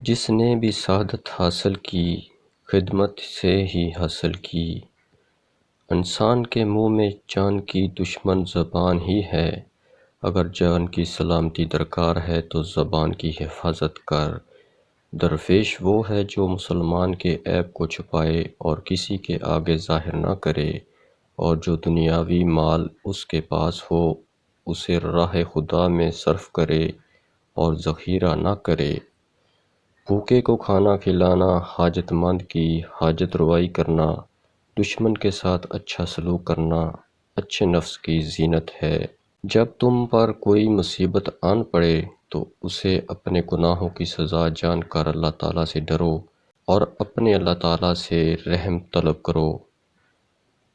جس نے بھی سعادت حاصل کی خدمت سے ہی حاصل کی۔ انسان کے منہ میں جان کی دشمن زبان ہی ہے، اگر جان کی سلامتی درکار ہے تو زبان کی حفاظت کر۔ درویش وہ ہے جو مسلمان کے عیب کو چھپائے اور کسی کے آگے ظاہر نہ کرے، اور جو دنیاوی مال اس کے پاس ہو اسے راہ خدا میں صرف کرے اور ذخیرہ نہ کرے۔ بھوکے کو کھانا کھلانا، حاجت مند کی حاجت روائی کرنا، دشمن کے ساتھ اچھا سلوک کرنا اچھے نفس کی زینت ہے۔ جب تم پر کوئی مصیبت آن پڑے تو اسے اپنے گناہوں کی سزا جان کر اللہ تعالیٰ سے ڈرو اور اپنے اللہ تعالیٰ سے رحم طلب کرو۔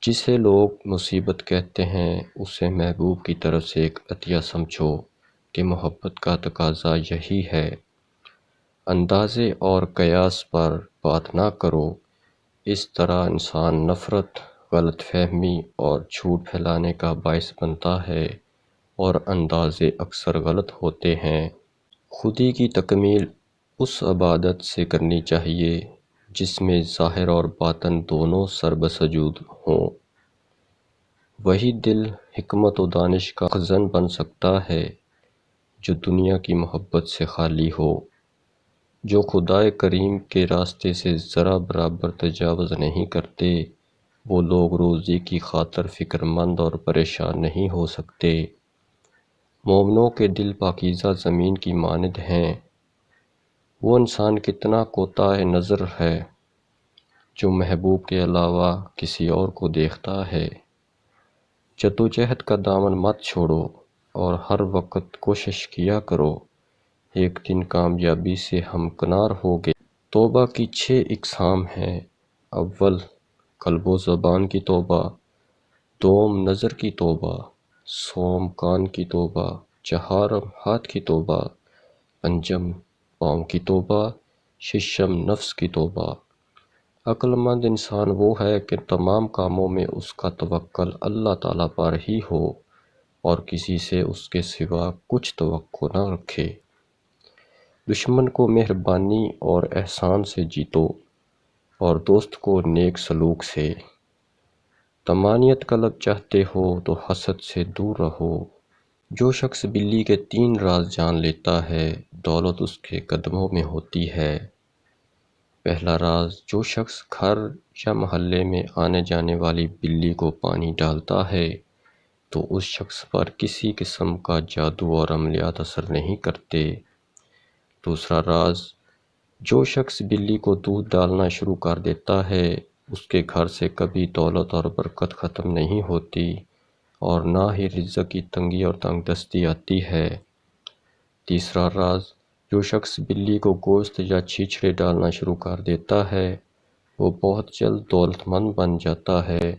جسے لوگ مصیبت کہتے ہیں اسے محبوب کی طرف سے ایک عطیہ سمجھو کہ محبت کا تقاضا یہی ہے۔ اندازے اور قیاس پر بات نہ کرو، اس طرح انسان نفرت، غلط فہمی اور جھوٹ پھیلانے کا باعث بنتا ہے اور اندازے اکثر غلط ہوتے ہیں۔ خودی کی تکمیل اس عبادت سے کرنی چاہیے جس میں ظاہر اور باطن دونوں سربسجود ہوں۔ وہی دل حکمت و دانش کا مخزن بن سکتا ہے جو دنیا کی محبت سے خالی ہو۔ جو خدائے کریم کے راستے سے ذرا برابر تجاوز نہیں کرتے، وہ لوگ روزی کی خاطر فکر مند اور پریشان نہیں ہو سکتے۔ مومنوں کے دل پاکیزہ زمین کی مانند ہیں۔ وہ انسان کتنا کوتاہ نظر ہے جو محبوب کے علاوہ کسی اور کو دیکھتا ہے۔ جدوجہد کا دامن مت چھوڑو اور ہر وقت کوشش کیا کرو، ایک دن کامیابی سے ہمکنار ہوگے۔ توبہ کی 6 اقسام ہیں۔ اول، قلب و زبان کی توبہ۔ دوم، نظر کی توبہ۔ سوم، کان کی توبہ۔ چہارم، ہاتھ کی توبہ۔ پنجم، پاؤں کی توبہ۔ ششم، نفس کی توبہ۔ عقل مند انسان وہ ہے کہ تمام کاموں میں اس کا توکل اللہ تعالیٰ پر ہی ہو اور کسی سے اس کے سوا کچھ توقع نہ رکھے۔ دشمن کو مہربانی اور احسان سے جیتو اور دوست کو نیک سلوک سے۔ طمانینت طلب چاہتے ہو تو حسد سے دور رہو۔ جو شخص بلی کے 3 راز جان لیتا ہے، دولت اس کے قدموں میں ہوتی ہے۔ پہلا راز، جو شخص گھر یا محلے میں آنے جانے والی بلی کو پانی ڈالتا ہے تو اس شخص پر کسی قسم کا جادو اور عملیات اثر نہیں کرتے۔ دوسرا راز، جو شخص بلی کو دودھ ڈالنا شروع کر دیتا ہے اس کے گھر سے کبھی دولت اور برکت ختم نہیں ہوتی اور نہ ہی رزق کی تنگی اور تنگ دستی آتی ہے۔ تیسرا راز، جو شخص بلی کو گوشت یا چھیچڑے ڈالنا شروع کر دیتا ہے وہ بہت جلد دولت مند بن جاتا ہے